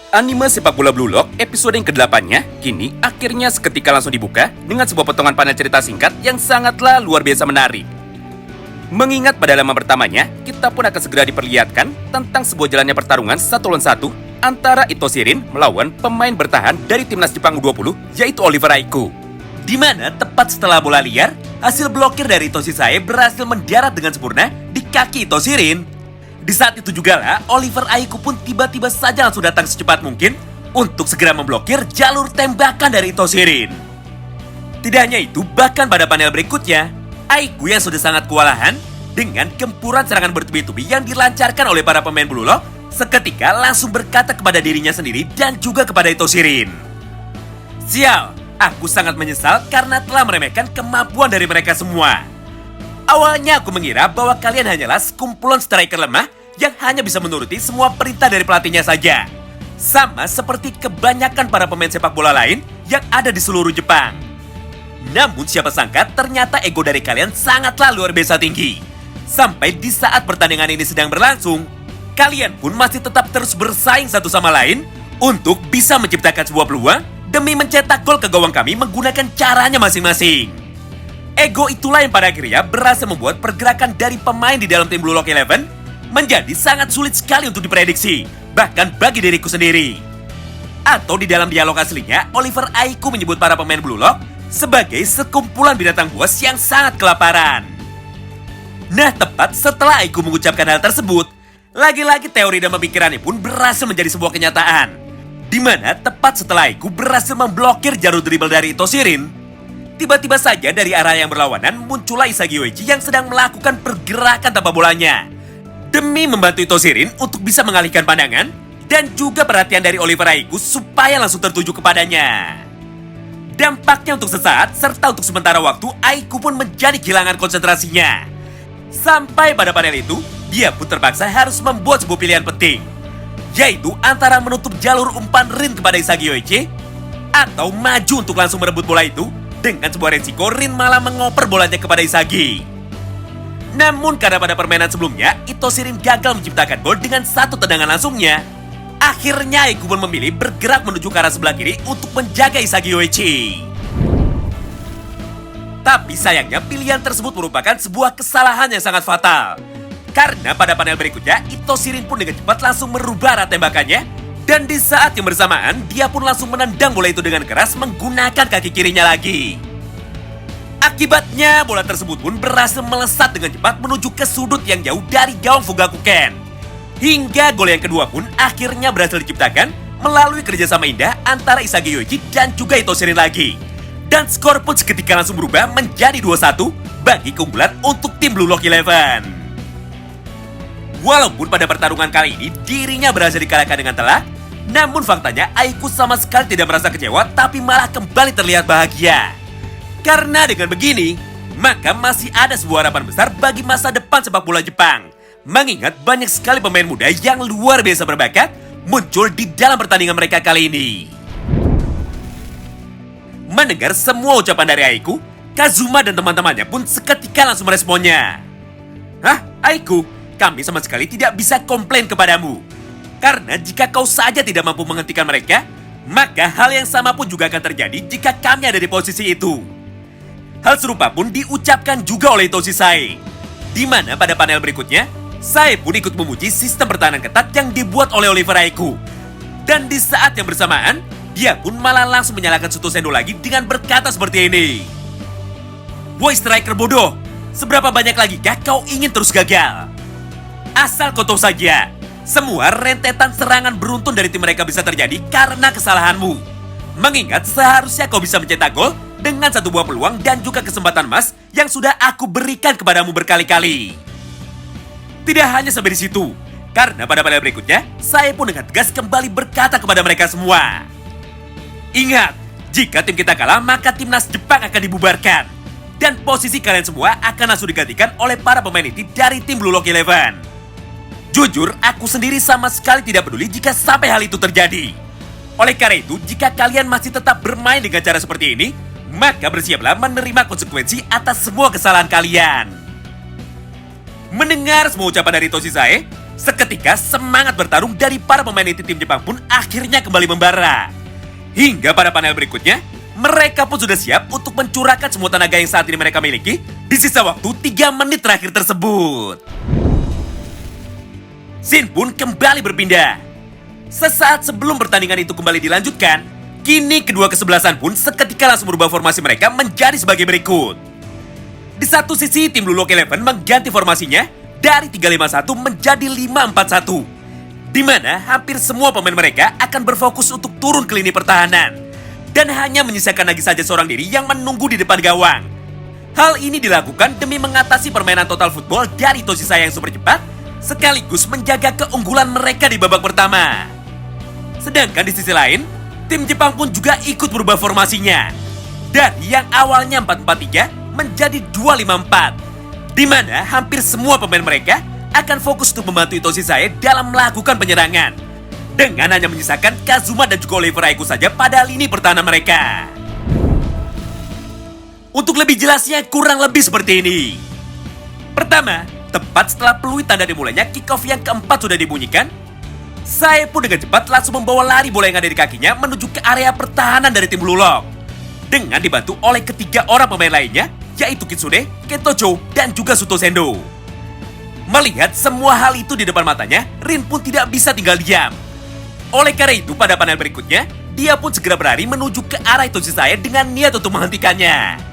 Anime sepak bola Blue Lock episode yang ke-8-nya kini akhirnya seketika langsung dibuka dengan sebuah potongan panel cerita singkat yang sangatlah luar biasa menarik. Mengingat pada halaman pertamanya, kita pun akan segera diperlihatkan tentang sebuah jalannya pertarungan 1-1 antara Ito Shirin melawan pemain bertahan dari timnas Jepang U20 yaitu Oliver Aiku. Di mana tepat setelah bola liar, hasil blokir dari Ito Shisae berhasil mendarat dengan sempurna di kaki Ito Shirin. Di saat itu juga lah, Oliver Aiku pun tiba-tiba saja langsung datang secepat mungkin untuk segera memblokir jalur tembakan dari Ito Shirin. Tidak hanya itu, bahkan pada panel berikutnya, Aiku yang sudah sangat kewalahan dengan gempuran serangan bertubi-tubi yang dilancarkan oleh para pemain Blue Lock seketika langsung berkata kepada dirinya sendiri dan juga kepada Ito Shirin. Sial, aku sangat menyesal karena telah meremehkan kemampuan dari mereka semua. Awalnya aku mengira bahwa kalian hanyalah sekumpulan striker lemah yang hanya bisa menuruti semua perintah dari pelatihnya saja. Sama seperti kebanyakan para pemain sepak bola lain yang ada di seluruh Jepang. Namun siapa sangka ternyata ego dari kalian sangatlah luar biasa tinggi. Sampai di saat pertandingan ini sedang berlangsung, kalian pun masih tetap terus bersaing satu sama lain untuk bisa menciptakan sebuah peluang demi mencetak gol ke gawang kami menggunakan caranya masing-masing. Ego itulah yang pada akhirnya berhasil membuat pergerakan dari pemain di dalam tim Blue Lock 11 menjadi sangat sulit sekali untuk diprediksi, bahkan bagi diriku sendiri. Atau di dalam dialog aslinya, Oliver Aiku menyebut para pemain Blue Lock sebagai sekumpulan binatang buas yang sangat kelaparan. Nah, tepat setelah Aiku mengucapkan hal tersebut, lagi-lagi teori dan pemikirannya pun berhasil menjadi sebuah kenyataan. Di mana tepat setelah Aiku berhasil memblokir jalur dribble dari Ito Shirin, tiba-tiba saja dari arah yang berlawanan muncullah Isagi Yoichi yang sedang melakukan pergerakan tanpa bolanya. Demi membantu Ito Shirin untuk bisa mengalihkan pandangan dan juga perhatian dari Oliver Aiku supaya langsung tertuju kepadanya. Dampaknya untuk sesaat serta untuk sementara waktu, Aiku pun menjadi kehilangan konsentrasinya. Sampai pada panel itu, dia pun terpaksa harus membuat sebuah pilihan penting. Yaitu antara menutup jalur umpan Rin kepada Isagi Yoichi atau maju untuk langsung merebut bola itu dengan sebuah resiko Rin malah mengoper bolanya kepada Isagi. Namun karena pada permainan sebelumnya, Ito Shirin gagal menciptakan gol dengan satu tendangan langsungnya. Akhirnya Aiku pun memilih bergerak menuju ke arah sebelah kiri untuk menjaga Isagi Yoichi. Tapi sayangnya pilihan tersebut merupakan sebuah kesalahan yang sangat fatal. Karena pada panel berikutnya, Ito Shirin pun dengan cepat langsung merubah arah tembakannya. Dan di saat yang bersamaan, dia pun langsung menendang bola itu dengan keras menggunakan kaki kirinya lagi. Akibatnya, bola tersebut pun berhasil melesat dengan cepat menuju ke sudut yang jauh dari gawang Fugakuken. Hingga gol yang kedua pun akhirnya berhasil diciptakan melalui kerjasama indah antara Isagi Yoichi dan juga Ito Shirin lagi. Dan skor pun seketika langsung berubah menjadi 2-1 bagi keunggulan untuk tim Blue Lock 11. Walaupun pada pertarungan kali ini dirinya berhasil dikalahkan dengan telak, namun faktanya Aiku sama sekali tidak merasa kecewa tapi malah kembali terlihat bahagia. Karena dengan begini, maka masih ada sebuah harapan besar bagi masa depan sepak bola Jepang. Mengingat banyak sekali pemain muda yang luar biasa berbakat muncul di dalam pertandingan mereka kali ini. Mendengar semua ucapan dari Aiku, Kazuma dan teman-temannya pun seketika langsung meresponnya. Hah, Aiku, kami sama sekali tidak bisa komplain kepadamu. Karena jika kau saja tidak mampu menghentikan mereka, maka hal yang sama pun juga akan terjadi jika kami ada di posisi itu. Hal serupa pun diucapkan juga oleh Ito Shisae. Di mana pada panel berikutnya, Sae pun ikut memuji sistem pertahanan ketat yang dibuat oleh Oliver Aiku. Dan di saat yang bersamaan, dia pun malah langsung menyalakan Shuto Sendo lagi dengan berkata seperti ini. Woi striker bodoh, seberapa banyak lagi kah kau ingin terus gagal? Asal kau tahu saja, semua rentetan serangan beruntun dari tim mereka bisa terjadi karena kesalahanmu. Mengingat seharusnya kau bisa mencetak gol dengan satu buah peluang dan juga kesempatan emas yang sudah aku berikan kepadamu berkali-kali. Tidak hanya sampai di situ, karena pada panel berikutnya, saya pun dengan tegas kembali berkata kepada mereka semua. Ingat, jika tim kita kalah, maka timnas Jepang akan dibubarkan. Dan posisi kalian semua akan langsung digantikan oleh para pemain inti dari tim Blue Lock 11. Jujur, aku sendiri sama sekali tidak peduli jika sampai hal itu terjadi. Oleh karena itu, jika kalian masih tetap bermain dengan cara seperti ini, maka bersiaplah menerima konsekuensi atas semua kesalahan kalian. Mendengar semua ucapan dari Ito Shisae, Seketika semangat bertarung dari para pemain inti tim Jepang pun akhirnya kembali membara. Hingga pada panel berikutnya, mereka pun sudah siap untuk mencurahkan semua tenaga yang saat ini mereka miliki di sisa waktu 3 menit terakhir tersebut. Scene pun kembali berpindah. Sesaat sebelum pertandingan itu kembali dilanjutkan, kini kedua kesebelasan pun seketika langsung berubah formasi mereka menjadi sebagai berikut. Di satu sisi, tim Blue Lock Eleven mengganti formasinya dari 351 menjadi 541, di mana hampir semua pemain mereka akan berfokus untuk turun ke lini pertahanan dan hanya menyisakan lagi saja seorang diri yang menunggu di depan gawang. Hal ini dilakukan demi mengatasi permainan total football dari Toshisaya yang super cepat, sekaligus menjaga keunggulan mereka di babak pertama. Sedangkan di sisi lain, tim Jepang pun juga ikut berubah formasinya. Dari yang awalnya 4-4-3 menjadi 2-5-4, di mana hampir semua pemain mereka akan fokus untuk membantu Toshisaya dalam melakukan penyerangan, dengan hanya menyisakan Kazuma dan juga Oliver Aiku saja pada lini pertahanan mereka. Untuk lebih jelasnya kurang lebih seperti ini. Pertama, tepat setelah peluit tanda dimulainya kick-off yang keempat sudah dibunyikan, saya pun dengan cepat langsung membawa lari bola yang ada di kakinya menuju ke area pertahanan dari tim Blue Lock, dengan dibantu oleh ketiga orang pemain lainnya, yaitu Kitsune, Kentocho, dan juga Suto Sendo. Melihat semua hal itu di depan matanya, Rin pun tidak bisa tinggal diam. Oleh karena itu, pada panel berikutnya, dia pun segera berlari menuju ke arah Toshisaya dengan niat untuk menghentikannya.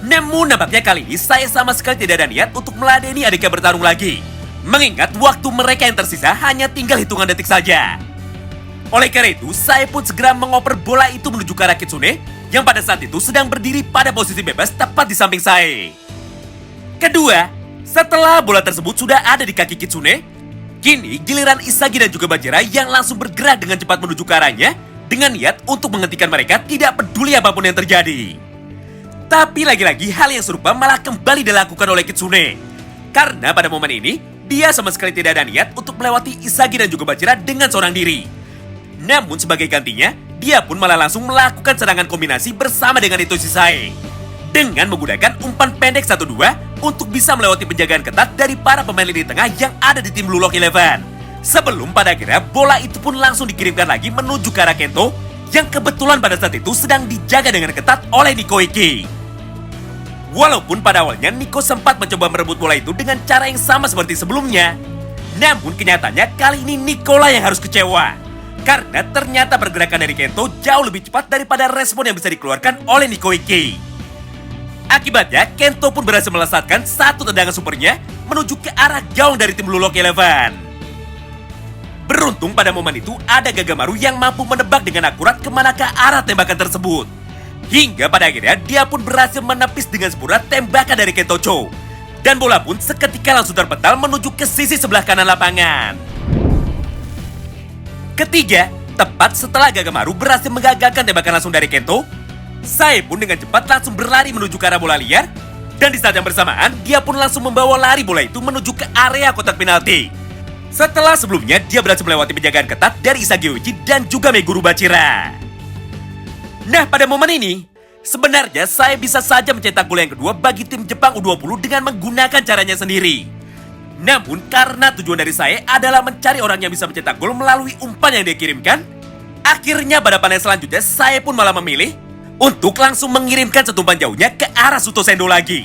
Namun nampaknya kali ini saya sama sekali tidak ada niat untuk meladeni adiknya bertarung lagi, mengingat waktu mereka yang tersisa hanya tinggal hitungan detik saja. Oleh karena itu, saya pun segera mengoper bola itu menuju ke arah Kitsune, yang pada saat itu sedang berdiri pada posisi bebas tepat di samping saya. Kedua, setelah bola tersebut sudah ada di kaki Kitsune, kini giliran Isagi dan juga Bajira yang langsung bergerak dengan cepat menuju ke arahnya dengan niat untuk menghentikan mereka tidak peduli apapun yang terjadi. Tapi lagi-lagi hal yang serupa malah kembali dilakukan oleh Kitsune. Karena pada momen ini, dia sama sekali tidak ada niat untuk melewati Isagi dan juga Bajira dengan seorang diri. Namun sebagai gantinya, dia pun malah langsung melakukan serangan kombinasi bersama dengan Toshisaya, dengan menggunakan umpan pendek 1-2 untuk bisa melewati penjagaan ketat dari para pemain lini tengah yang ada di tim Blue Lock Eleven. Sebelum pada akhirnya bola itu pun langsung dikirimkan lagi menuju ke arah Kento, yang kebetulan pada saat itu sedang dijaga dengan ketat oleh Nico Iki. Walaupun pada awalnya Nico sempat mencoba merebut bola itu dengan cara yang sama seperti sebelumnya, namun kenyataannya kali ini Nicola yang harus kecewa. Karena ternyata pergerakan dari Kento jauh lebih cepat daripada respon yang bisa dikeluarkan oleh Nico Iki. Akibatnya, Kento pun berhasil melesatkan satu tendangan supernya menuju ke arah gawang dari tim Blue Lock Eleven. Beruntung pada momen itu ada Gagamaru yang mampu menebak dengan akurat kemanakah arah tembakan tersebut. Hingga pada akhirnya dia pun berhasil menepis dengan sempurna tembakan dari Kentocho. Dan bola pun seketika langsung terpental menuju ke sisi sebelah kanan lapangan. Ketiga, tepat setelah Gagamaru berhasil menggagalkan tembakan langsung dari Kento, saya pun dengan cepat langsung berlari menuju ke arah bola liar. Dan di saat yang bersamaan, dia pun langsung membawa lari bola itu menuju ke area kotak penalti. Setelah sebelumnya, dia berhasil melewati penjagaan ketat dari Isagi Uchi dan juga Meguru Bachira. Nah, pada momen ini, sebenarnya saya bisa saja mencetak gol yang kedua bagi tim Jepang U20 dengan menggunakan caranya sendiri. Namun, karena tujuan dari saya adalah mencari orang yang bisa mencetak gol melalui umpan yang dia kirimkan, akhirnya pada panel selanjutnya saya pun malah memilih untuk langsung mengirimkan setumpan jauhnya ke arah Suto Sendo lagi.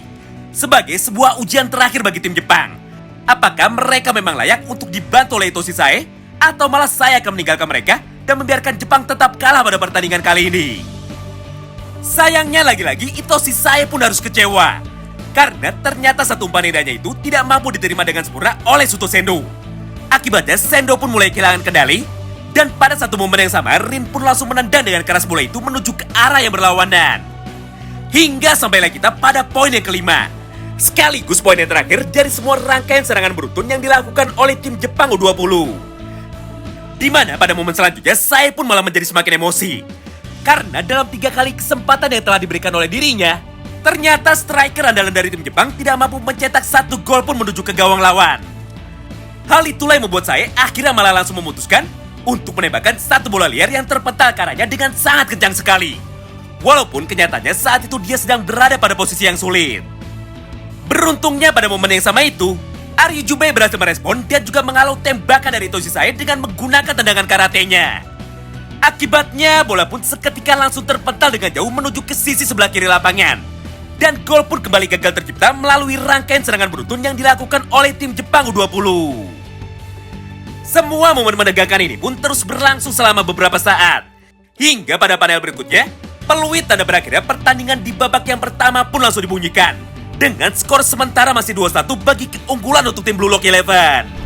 Sebagai sebuah ujian terakhir bagi tim Jepang. Apakah mereka memang layak untuk dibantu oleh Toshisaya? Atau malah saya akan meninggalkan mereka dan membiarkan Jepang tetap kalah pada pertandingan kali ini? Sayangnya lagi-lagi Toshisaya pun harus kecewa. Karena ternyata satu umpan indahnya itu tidak mampu diterima dengan sempurna oleh Suto Sendo. Akibatnya Sendo pun mulai kehilangan kendali. Dan pada satu momen yang sama, Rin pun langsung menendang dengan keras bola itu menuju ke arah yang berlawanan. Hingga sampailah kita pada poin yang kelima. Sekaligus poin yang terakhir dari semua rangkaian serangan beruntun yang dilakukan oleh tim Jepang U20. Di mana pada momen selanjutnya saya pun malah menjadi semakin emosi. Karena dalam 3 kali kesempatan yang telah diberikan oleh dirinya, ternyata striker andalan dari tim Jepang tidak mampu mencetak 1 gol pun menuju ke gawang lawan. Hal itulah yang membuat saya akhirnya malah langsung memutuskan untuk menembakkan satu bola liar yang terpental ke arahnya dengan sangat kencang sekali. Walaupun kenyataannya saat itu dia sedang berada pada posisi yang sulit. Beruntungnya pada momen yang sama itu, Aryu Jubei berhasil merespon dan juga mengalau tembakan dari Toshisae dengan menggunakan tendangan karatenya. Akibatnya, bola pun seketika langsung terpental dengan jauh menuju ke sisi sebelah kiri lapangan. Dan gol pun kembali gagal tercipta melalui rangkaian serangan beruntun yang dilakukan oleh tim Jepang U20. Semua momen menegangkan ini pun terus berlangsung selama beberapa saat. Hingga pada panel berikutnya, peluit tanda berakhirnya pertandingan di babak yang pertama pun langsung dibunyikan. Dengan skor sementara masih 2-1 bagi keunggulan untuk tim Blue Lock Eleven.